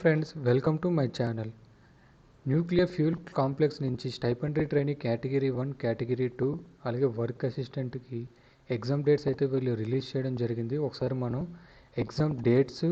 Friends, welcome to my channel. Nuclear fuel complex నుంచి stipendiary training category 1, category 2 అలాగే work అసిస్టెంట్కి exam dates అయితే వీళ్ళు release చేయడం జరిగింది. ఒకసారి మనం ఎగ్జామ్ డేట్స్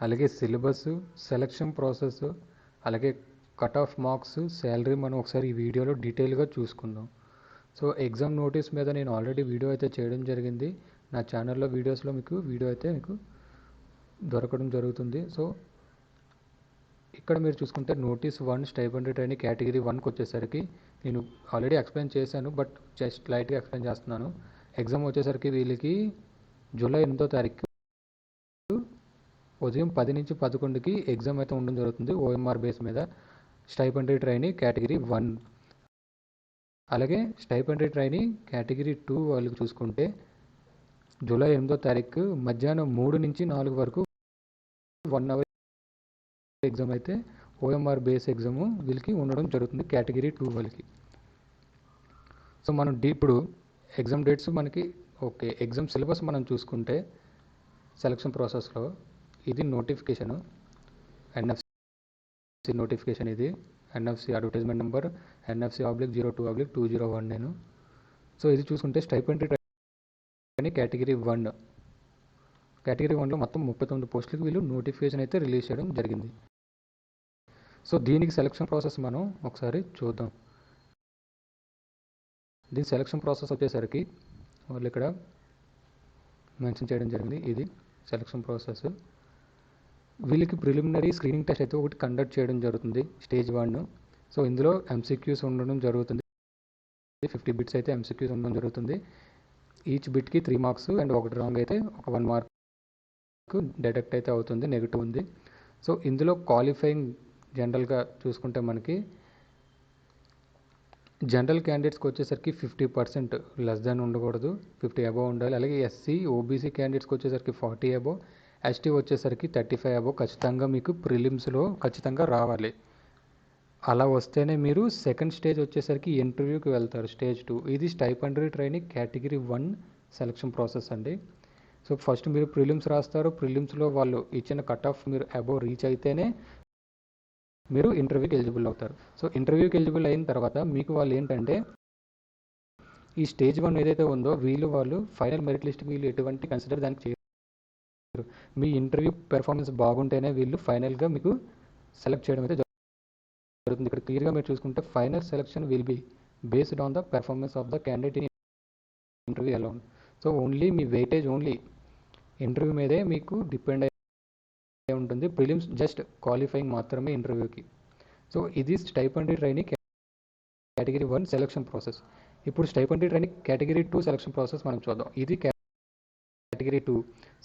అలాగే సిలబస్, సెలక్షన్ ప్రాసెస్ అలాగే కట్ ఆఫ్ మార్క్స్, శాలరీ మనం ఒకసారి ఈ వీడియోలో డీటెయిల్గా చూసుకుందాం. సో ఎగ్జామ్ నోటీస్ మీద నేను ఆల్రెడీ వీడియో అయితే చేయడం జరిగింది. నా ఛానల్లో వీడియోస్లో వీడియో అయితే మీకు దొరకడం జరుగుతుంది. సో ఇక్కడ మీరు చూసుకుంటే నోటీస్ 1 స్టైపెండరీ ట్రైనింగ్ కేటగిరీ 1కి వచ్చేసరికి నేను ఆల్రెడీ ఎక్స్ప్లెయిన్ చేశాను, బట్ జస్ట్ లైట్గా ఎక్స్ప్లెయిన్ చేస్తున్నాను. ఎగ్జామ్ వచ్చేసరికి వీళ్ళకి జూలై 8వ తారీఖు ఉదయం 10 నుంచి 11కి ఎగ్జామ్ అయితే ఉండడం జరుగుతుంది ఓఎంఆర్ బేస్ మీద స్టైపెండరీ ట్రైనింగ్ కేటగిరీ 1. అలాగే స్టైపెండరీ ట్రైనింగ్ కేటగిరీ 2 వాళ్ళకి చూసుకుంటే జూలై 8వ తారీఖు మధ్యాహ్నం 3 నుంచి 4 వరకు 1 అవర్ ఎగ్జామ్ అయితే ఓఎంఆర్ బేస్ ఎగ్జామ్ వీళ్ళకి ఉండడం జరుగుతుంది కేటగిరీ 2 వాళ్ళకి. సో మనం ఇప్పుడు ఎగ్జామ్ డేట్స్ మనకి ఓకే. ఎగ్జామ్ సిలబస్ మనం చూసుకుంటే సెలక్షన్ ప్రాసెస్లో ఇది నోటిఫికేషను, ఎన్ఎఫ్సి నోటిఫికేషన్, ఇది NFC advertisement number NFC/02/2019. So ఇది చూసుకుంటే స్టైపెండరీ ట్రైనింగ్ కేటగిరీ 1. కేటగిరీ 1లో మొత్తం 39 పోస్టులకు వీళ్ళు నోటిఫికేషన్ అయితే రిలీజ్ చేయడం జరిగింది. సో దీనికి సెలక్షన్ ప్రాసెస్ మనం ఒకసారి చూద్దాం. దీని సెలక్షన్ ప్రాసెస్ వచ్చేసరికి వాళ్ళు ఇక్కడ మెన్షన్ చేయడం జరిగింది. ఇది సెలక్షన్ ప్రాసెస్. వీళ్ళకి ప్రిలిమినరీ స్క్రీనింగ్ టెస్ట్ అయితే ఒకటి కండక్ట్ చేయడం జరుగుతుంది, స్టేజ్ 1. సో ఇందులో MCQs ఉండడం జరుగుతుంది. 50 బిట్స్ అయితే MCQs ఉండడం జరుగుతుంది. ఈచ్ బిట్కి 3 మార్క్స్ అండ్ ఒకటి రాంగ్ అయితే ఒక 1 మార్క్ డిడక్ట్ అయితే అవుతుంది, నెగిటివ్ ఉంది. సో ఇందులో క్వాలిఫైయింగ్ జనరల్గా చూసుకుంటే మనకి జనరల్ క్యాండిడేట్స్కి వచ్చేసరికి 50% లెస్ దాన్ ఉండకూడదు, 50 అబోవ్ ఉండాలి. అలాగే SC, OBC క్యాండిడేట్స్కి వచ్చేసరికి 40 అబోవ్, ST వచ్చేసరికి 35 అబోవ్ ఖచ్చితంగా మీకు ప్రిలిమ్స్లో ఖచ్చితంగా రావాలి. అలా వస్తేనే మీరు సెకండ్ స్టేజ్ వచ్చేసరికి ఇంటర్వ్యూకి వెళ్తారు, స్టేజ్ 2. ఇది stipendiary training category 1 selection process అండి. సో ఫస్ట్ మీరు ప్రిలిమ్స్ రాస్తారు. ప్రిలిమ్స్లో వాళ్ళు ఇచ్చిన కట్ ఆఫ్ మీరు అబోవ్ రీచ్ అయితేనే మీరు ఇంటర్వ్యూకి ఎలిజిబుల్ అవుతారు. సో ఇంటర్వ్యూకి ఎలిజిబుల్ అయిన తర్వాత మీకు వాళ్ళు ఏంటంటే ఈ స్టేజ్ 1 ఏదైతే ఉందో వాళ్ళు ఫైనల్ మెరిట్ లిస్ట్కి వీళ్ళు ఎటువంటి కన్సిడర్ దానికి చేయరు. మీ ఇంటర్వ్యూ పెర్ఫార్మెన్స్ బాగుంటేనే వీళ్ళు ఫైనల్గా మీకు సెలెక్ట్ చేయడం అయితే జరుగుతుంది. ఇక్కడ క్లియర్గా మీరు చూసుకుంటే final selection will be based on the performance of the candidate in interview alone. So only me weightage only interview మీదే మీకు డిపెండ్ ఉంటుంది. ప్రిలిమ్స్ జస్ట్ క్వాలిఫైయింగ్ మాత్రమే ఇంటర్వ్యూకి. సో ఇది stipendiary training category 1 selection process. ఇప్పుడు stipendiary training category 2 selection process మనం చూద్దాం. ఇది కేటగిరీ 2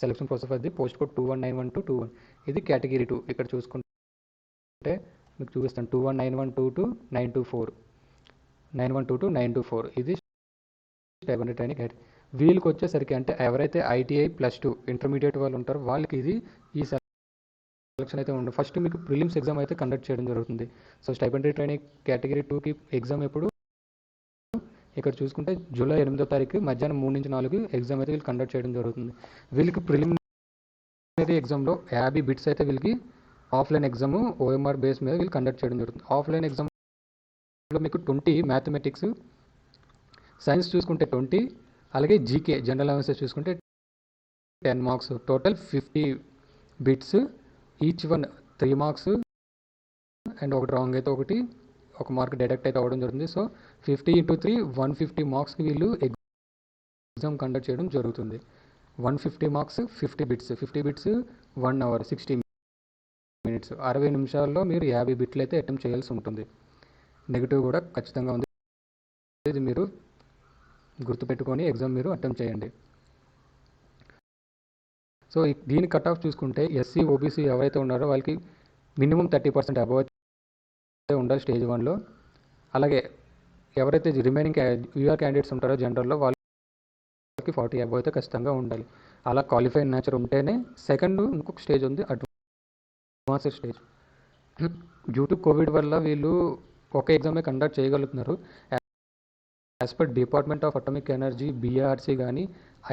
సెలక్షన్ ప్రాసెస్. అది పోస్ట్ కోడ్ 219121. ఇది కేటగిరీ 2. ఇక్కడ చూసుకుంటే మీకు చూపిస్తాను 219122 924 924. ఇది స్టైపెండరీ ట్రైనింగ్ కేటగిరీ. వీళ్ళకి వచ్చేసరికి అంటే ఎవరైతే ITI +2 ఇంటర్మీడియట్ వాళ్ళు ఉంటారో వాళ్ళకి ఈ సెలక్షన్ అయితే ఉండదు. ఫస్ట్ మీకు ప్రిలిమ్స్ ఎగ్జామ్ అయితే కండక్ట్ చేయడం జరుగుతుంది. సో స్టైపెండరీ ట్రైనింగ్ కేటగిరీ 2కి ఎగ్జామ్ ఎప్పుడు ఇక్కడ చూసుకుంటే జూలై 8వ తారీఖు మధ్యాహ్నం 3 నుంచి 4 ఎగ్జామ్ అయితే వీళ్ళు కండక్ట్ చేయడం జరుగుతుంది. వీళ్ళకి ప్రిలిమినరీ ఎగ్జామ్లో 50 బిట్స్ అయితే వీళ్ళకి ఆఫ్లైన్ ఎగ్జామ్ ఓఎంఆర్ బేస్ మీద వీళ్ళు కండక్ట్ చేయడం జరుగుతుంది. ఆఫ్లైన్ ఎగ్జామ్లో మీకు 20 మ్యాథమెటిక్స్, సైన్స్ చూసుకుంటే 20, అలాగే GK జనరల్ అనాలిసిస్ చూసుకుంటే 10 marks, total 50 bits, each one 3 marks and ఒకటి రాంగ్ అయితే ఒక మార్క్ డిడక్ట్ అయితే అవ్వడం జరుగుతుంది. సో 50 × 3 150 మార్క్స్కి వీళ్ళు ఎగ్జామ్ కండక్ట్ చేయడం జరుగుతుంది. 150 మార్క్స్ 50 బిట్స్ 1 అవర్ 60 మినిట్స్ 60 నిమిషాల్లో మీరు 50 బిట్లు అయితే అటెంప్ట్ చేయాల్సి ఉంటుంది. నెగిటివ్ కూడా ఖచ్చితంగా ఉంది. ఇది మీరు గుర్తుపెట్టుకొని ఎగ్జామ్ మీరు అటెంప్ట్ చేయండి. సో దీని కట్ ఆఫ్ చూసుకుంటే SC, OBC ఎవరైతే ఉన్నారో వాళ్ళకి మినిమం 30% అబోవ్ ఉండాలి స్టేజ్ 1లో. అలాగే ఎవరైతే రిమైనింగ్ UR క్యాండిడేట్స్ ఉంటారో జనరల్లో వాళ్ళకి 40 అబోవ్ అయితే ఖచ్చితంగా ఉండాలి. అలా క్వాలిఫైడ్ నేచర్ ఉంటేనే సెకండ్ ఇంకొక స్టేజ్ ఉంది, advanced stage. Due to Covid వల్ల వీళ్ళు ఒక ఎగ్జామే కండక్ట్ చేయగలుగుతున్నారు. As per department of atomic energy, BRC కానీ,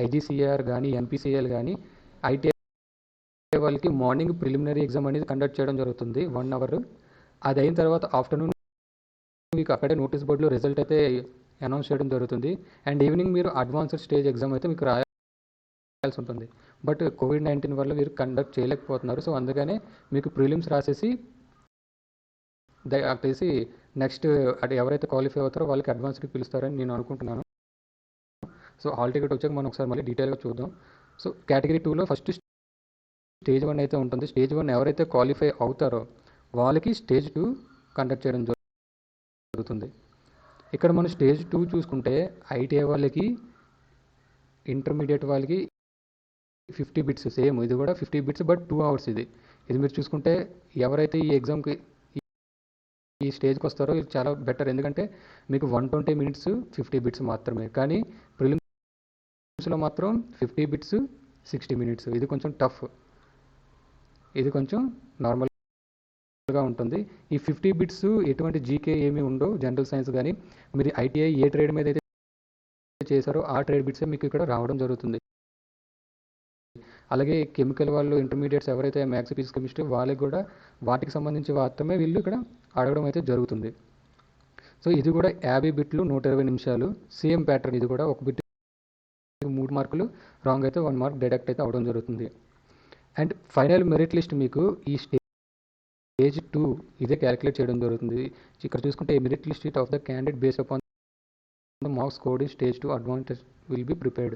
IGCR కానీ, NPCL కానీ, ITI వాళ్ళకి మార్నింగ్ ప్రిలిమినరీ ఎగ్జామ్ అనేది కండక్ట్ చేయడం జరుగుతుంది 1 అవర్. అది అయిన తర్వాత ఆఫ్టర్నూన్ మీకు అక్కడే నోటీస్ బోర్డులో రిజల్ట్ అయితే అనౌన్స్ చేయడం జరుగుతుంది. అండ్ ఈవినింగ్ మీరు అడ్వాన్స్డ్ స్టేజ్ ఎగ్జామ్ అయితే మీకు రాయాల్సి ఉంటుంది. బట్ కోవిడ్-19 వల్ల మీరు కండక్ట్ చేయలేకపోతున్నారు. సో అందుకనే మీకు ప్రిలిమ్స్ రాసేసి దయచేసి నెక్స్ట్ అది ఎవరైతే క్వాలిఫై అవుతారో వాళ్ళకి అడ్వాన్స్డ్కి పిలుస్తారని నేను అనుకుంటున్నాను. సో హాల్ టికెట్ వచ్చాక మనం ఒకసారి మళ్ళీ డీటెయిల్గా చూద్దాం. సో కేటగిరీ 2లో ఫస్ట్ స్టేజ్ 1 అయితే ఉంటుంది. స్టేజ్ 1 ఎవరైతే క్వాలిఫై అవుతారో వాళ్ళకి స్టేజ్ 2 కండక్ట్ చేయడం జరుగుతుంది. ఇక్కడ మనం స్టేజ్ 2 చూసుకుంటే ఐటీఐ వాళ్ళకి, ఇంటర్మీడియట్ వాళ్ళకి 50 బిట్స్ సేమ్. ఇది కూడా 50 బిట్స్ బట్ 2 అవర్స్. ఇది మీరు చూసుకుంటే ఎవరైతే ఈ ఎగ్జామ్కి ఈ స్టేజ్కి వస్తారో ఇది చాలా బెటర్. ఎందుకంటే మీకు 120 మినిట్స్ 50 బిట్స్ మాత్రమే. కానీ ప్రిలిమ్స్లో మాత్రం 50 బిట్స్ 60 మినిట్స్. ఇది కొంచెం టఫ్, ఇది కొంచెం నార్మల్గా ఉంటుంది. ఈ 50 బిట్స్ ఎటువంటి జీకే ఏమీ ఉండవు, జనరల్ సైన్స్. కానీ మీరు ఐటీఐ ఏ ట్రేడ్ మీద అయితే చేశారో ఆ ట్రేడ్ బిట్సే మీకు ఇక్కడ రావడం జరుగుతుంది. అలాగే కెమికల్ వాళ్ళు, ఇంటర్మీడియట్స్ ఎవరైతే మ్యాథ్స్, ఫిజిక్స్, కెమిస్ట్రీ వాళ్ళకి కూడా వాటికి సంబంధించి మాత్రమే వీళ్ళు ఇక్కడ అడగడం అయితే జరుగుతుంది. సో ఇది కూడా 50 బిట్లు 120 నిమిషాలు. Same pattern. ఇది కూడా ఒక బిట్ 3 మార్కులు, రాంగ్ అయితే 1 మార్క్ డిడక్ట్ అయితే అవడం జరుగుతుంది. అండ్ ఫైనల్ మెరిట్ లిస్ట్ మీకు ఈ స్టేజ్ 2 ఇదే క్యాలిక్యులేట్ చేయడం జరుగుతుంది. ఇక్కడ చూసుకుంటే merit list of the candidate based upon the marks scored in stage 2 advantage will be prepared.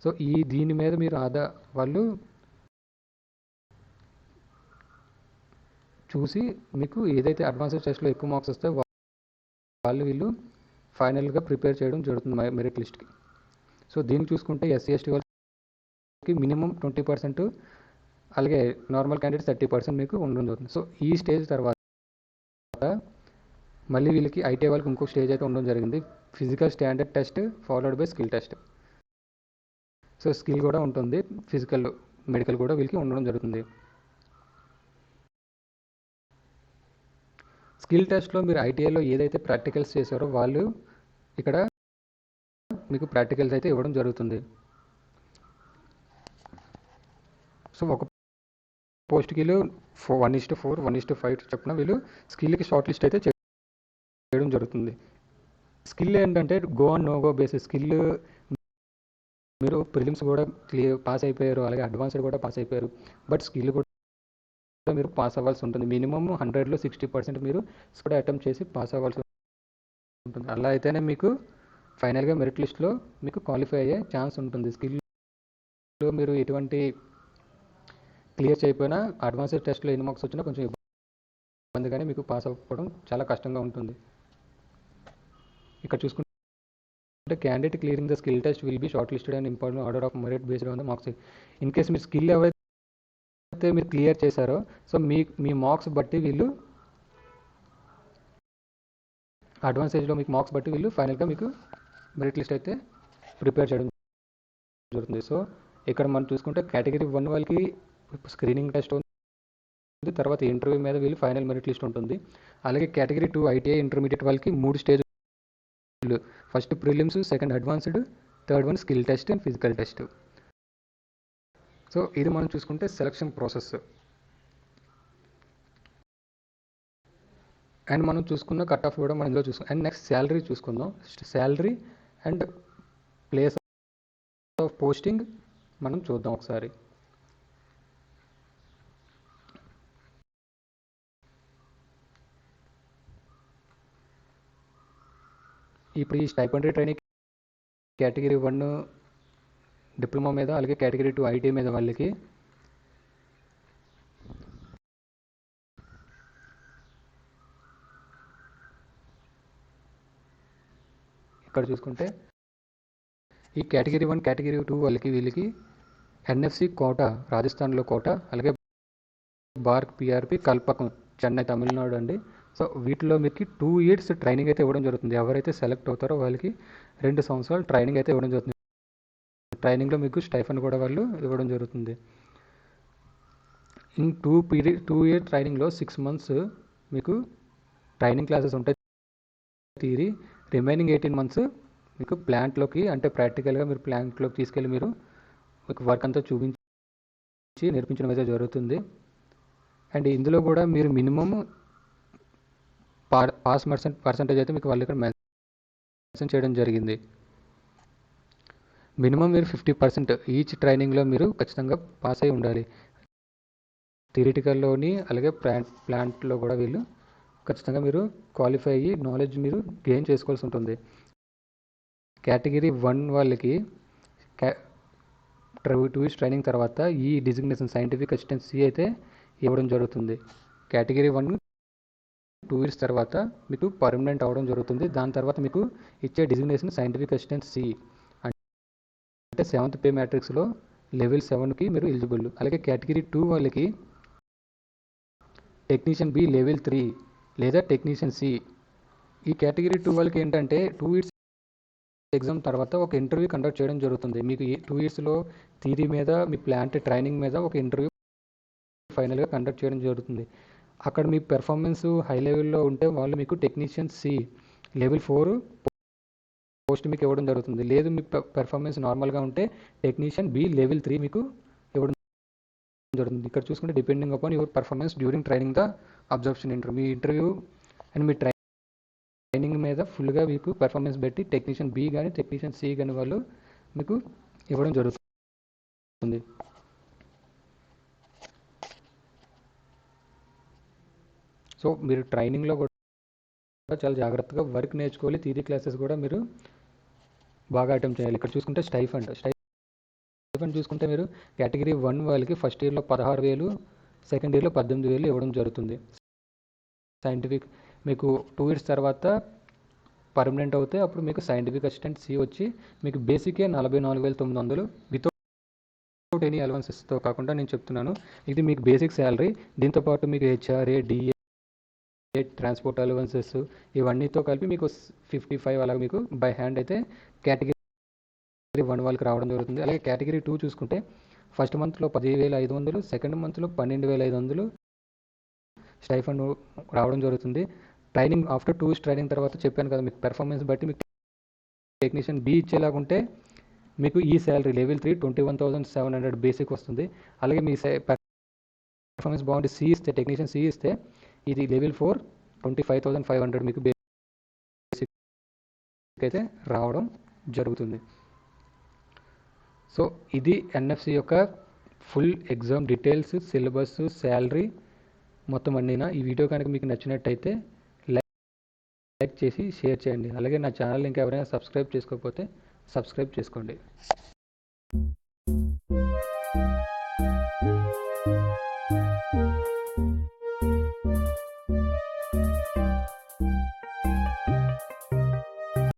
So దీని మీద మీరు వాళ్ళు చూసి మీకు ఏదైతే అడ్వాన్స్డ్ టెస్ట్లో ఎక్కువ మార్క్స్ వస్తాయో వీళ్ళు ఫైనల్గా ప్రిపేర్ చేయడం జరుగుతుంది మెరిట్ లిస్ట్కి. సో దీన్ని చూసుకుంటే ఎస్సీ ఎస్టీ వాళ్ళకి మినిమం 20%, అలాగే నార్మల్ క్యాండిడేట్స్ 30% మీకు ఉండడం జరుగుతుంది. సో ఈ స్టేజ్ తర్వాత మళ్ళీ వీళ్ళకి ఐటీఐ వాళ్ళకి ఇంకో స్టేజ్ అయితే ఉండడం జరిగింది. Physical standard test followed by skill test. So skill కూడా ఉంటుంది, ఫిజికల్, మెడికల్ కూడా వీళ్ళకి ఉండడం జరుగుతుంది. స్కిల్ టెస్ట్లో మీరు ఐటీఐలో ఏదైతే ప్రాక్టికల్స్ చేశారో వాళ్ళు ఇక్కడ మీకు ప్రాక్టికల్స్ అయితే ఇవ్వడం జరుగుతుంది. సో ఒక పోస్ట్కి 1:4, 1:5 చెప్పిన వీళ్ళు స్కిల్కి షార్ట్ లిస్ట్ అయితే చేయడం జరుగుతుంది. స్కిల్ ఏంటంటే go and no go basis. Skill మీరు ప్రిలిమ్స్ కూడా పాస్ అయిపోయారు, అలాగే అడ్వాన్స్డ్ కూడా పాస్ అయిపోయారు, బట్ స్కిల్ కూడా మీరు పాస్ అవ్వాల్సి ఉంటుంది. మినిమమ్ 100లో 60% మీరు కూడా అటెంప్ట్ చేసి పాస్ అవ్వాల్సి ఉంటుంది. అలా అయితేనే మీకు ఫైనల్గా మెరిట్ లిస్ట్లో మీకు క్వాలిఫై అయ్యే ఛాన్స్ ఉంటుంది. స్కిల్లో మీరు ఎటువంటి క్లియర్ చేయకపోయినా అడ్వాన్స్డ్ టెస్ట్లో ఎన్ని మార్క్స్ వచ్చినా కొంచెం ఇబ్బందిగానే మీకు పాస్ అవ్వడం చాలా కష్టంగా ఉంటుంది. ఇక్కడ చూసుకుంటే candidate clearing the skill test will be short listed and important order of merit based on the marks. In case మీరు స్కిల్ ఎవరైతే మీరు క్లియర్ చేశారో సో మీ మార్క్స్ బట్టి వీళ్ళు అడ్వాన్స్ స్టేజ్లో మీకు మార్క్స్ బట్టి వీళ్ళు ఫైనల్గా మీకు మెరిట్ లిస్ట్ అయితే ప్రిపేర్ చేయడం జరుగుతుంది. సో ఇక్కడ మనం చూసుకుంటే కేటగిరీ 1 వాళ్ళకి స్క్రీనింగ్ టెస్ట్ ఉంది, తర్వాత ఇంటర్వ్యూ మీద వీళ్ళు ఫైనల్ మెరిట్ లిస్ట్ ఉంటుంది. అలాగే కేటగిరీ 2 ఐటీఐ ఇంటర్మీడియట్ వాళ్ళకి 3 స్టేజ్లు. First prelims, second advanced, third one skill test and physical test. So ఇది మనం చూసుకుంటే సెలక్షన్ ప్రాసెస్. అండ్ మనం చూసుకున్న కట్ ఆఫ్ కూడా మనం ఇందులో చూసుకుందాం. అండ్ నెక్స్ట్ శాలరీ చూసుకుందాం. Salary and place of posting మనం చూద్దాం ఒకసారి. ఇప్పుడు ఈ స్టైపెండరీ ట్రైనింగ్ కేటగిరీ 1 డిప్లొమా మీద, అలాగే కేటగిరీ 2 ఐటీ మీద వాళ్ళకి ఇక్కడ చూసుకుంటే ఈ కేటగిరీ 1 కేటగిరీ 2 వీళ్ళకి ఎన్ఎఫ్సి కోట రాజస్థాన్లో కోట, అలాగే బార్క్ పిఆర్పి కల్పకం చెన్నై తమిళనాడు అండి. సో వీటిలో మీకు 2 years ట్రైనింగ్ అయితే ఇవ్వడం జరుగుతుంది. ఎవరైతే సెలెక్ట్ అవుతారో వాళ్ళకి 2 సంవత్సరాలు ట్రైనింగ్ అయితే ఇవ్వడం జరుగుతుంది. ట్రైనింగ్లో మీకు స్టైఫండ్ కూడా వాళ్ళు ఇవ్వడం జరుగుతుంది. ఇన్ 2 year ట్రైనింగ్లో 6 months మీకు ట్రైనింగ్ క్లాసెస్ ఉంటాయి థియరీ. రిమైనింగ్ 18 months మీకు ప్లాంట్లోకి, అంటే ప్రాక్టికల్గా మీరు ప్లాంట్లోకి తీసుకెళ్ళి మీరు మీకు వర్క్ అంతా చూపించి నేర్పించడం అయితే జరుగుతుంది. అండ్ ఇందులో కూడా మీరు మినిమం పాస్ పర్సంటేజ్ అయితే మీకు వాళ్ళు ఇక్కడ మెన్షన్ చేయడం జరిగింది. మినిమం మీరు 50% ఈచ్ ట్రైనింగ్లో మీరు ఖచ్చితంగా పాస్ అయి ఉండాలి. థియరిటికల్లోని అలాగే ప్లాంట్లో కూడా వీళ్ళు ఖచ్చితంగా మీరు క్వాలిఫై అయ్యి నాలెడ్జ్ మీరు గెయిన్ చేసుకోవాల్సి ఉంటుంది. కేటగిరీ 1 వాళ్ళకి 2 ఇయర్స్ ట్రైనింగ్ తర్వాత ఈ డిజిగ్నేషన్ సైంటిఫిక్ అసిస్టెంట్ సి అయితే ఇవ్వడం జరుగుతుంది. కేటగిరీ 1 2 ఇయర్స్ తర్వాత మీకు పర్మనెంట్ అవ్వడం జరుగుతుంది. దాని తర్వాత మీకు ఇచ్చే డిజిగ్నేషన్ సైంటిఫిక్ అసిస్టెంట్ సి అంటే 7th పే మ్యాట్రిక్స్లో లెవెల్ 7కి మీరు ఎలిజిబుల్. అలాగే కేటగిరీ 2 వాళ్ళకి టెక్నీషియన్ బి లెవెల్ 3 లేదా టెక్నీషియన్ సి. ఈ కేటగిరీ 2 వాళ్ళకి ఏంటంటే 2 ఇయర్స్ ఎగ్జామ్ తర్వాత ఒక ఇంటర్వ్యూ కండక్ట్ చేయడం జరుగుతుంది. మీకు 2 ఇయర్స్లో థియరీ మీద మీ ప్లాంట్ ట్రైనింగ్ మీద ఒక ఇంటర్వ్యూ ఫైనల్గా కండక్ట్ చేయడం జరుగుతుంది. అక్కడ మీ పెర్ఫార్మెన్స్ హై లెవెల్లో ఉంటే వాళ్ళు మీకు టెక్నీషియన్ సి లెవెల్ 4 పోస్ట్ మీకు ఇవ్వడం జరుగుతుంది. లేదు మీ పెర్ఫార్మెన్స్ నార్మల్గా ఉంటే టెక్నీషియన్ బి లెవెల్ 3 మీకు ఇవ్వడం జరుగుతుంది. ఇక్కడ చూసుకుంటే depending upon your performance during training the observation interview. Me interview and me training మీద ఫుల్గా మీకు పెర్ఫార్మెన్స్ బట్టి టెక్నీషియన్ బి కానీ టెక్నీషియన్ సి కానీ వాళ్ళు మీకు ఇవ్వడం జరుగుతుంది. సో మీరు ట్రైనింగ్లో కూడా చాలా జాగ్రత్తగా వర్క్ నేర్చుకోవాలి. థియరీ క్లాసెస్ కూడా మీరు బాగా అటెంప్ట్ చేయాలి. ఇక్కడ చూసుకుంటే స్టైఫండ్ చూసుకుంటే మీరు కేటగిరీ 1 వాళ్ళకి ఫస్ట్ ఇయర్లో 16,000, సెకండ్ ఇయర్లో 18,000 ఇవ్వడం జరుగుతుంది. సైంటిఫిక్ మీకు 2 ఇయర్స్ తర్వాత పర్మనెంట్ అవుతే అప్పుడు మీకు సైంటిఫిక్ అసిస్టెంట్ సి వచ్చి మీకు బేసికే 44,900 వితౌట్ ఎనీ అలవెన్సెస్తో కాకుండా నేను చెప్తున్నాను. ఇది మీకు బేసిక్ శాలరీ. దీంతోపాటు మీకు హెచ్ఆర్ఏ, డిఏ, ట్రాన్స్పోర్ట్ అలవెన్సెస్ ఇవన్నీతో కలిపి మీకు 55 అలాగే మీకు బై హ్యాండ్ అయితే కేటగిరీ 1 వాళ్ళకి రావడం జరుగుతుంది. అలాగే కేటగిరీ 2 చూసుకుంటే ఫస్ట్ మంత్లో 10,500, సెకండ్ మంత్లో 12,500 స్టైఫండ్ రావడం జరుగుతుంది. ట్రైనింగ్ ఆఫ్టర్ 2 ఇయర్స్ ట్రైనింగ్ తర్వాత చెప్పాను కదా మీకు పెర్ఫార్మెన్స్ బట్టి మీకు టెక్నీషియన్ బి ఇచ్చేలాగుంటే మీకు ఈ శాలరీ లెవెల్ 3 21,700 బేసిక్ వస్తుంది. అలాగే మీ పెర్ఫార్మెన్స్ బాగుంటే సి ఇస్తే టెక్నీషియన్ సి ఇస్తే ఇది లెవెల్ 4 25,500 మీకు బేసిక్ అయితే రావడం జరుగుతుంది. సో ఇది ఎన్ఎఫ్సి యొక్క full exam details, syllabus, salary మొత్తం అన్నీనా. ఈ వీడియో కనుక మీకు నచ్చినట్టయితే లైక్ చేసి షేర్ చేయండి. అలాగే నా ఛానల్ ఇంకా ఎవరైనా సబ్స్క్రైబ్ చేసుకోకపోతే సబ్స్క్రైబ్ చేసుకోండి.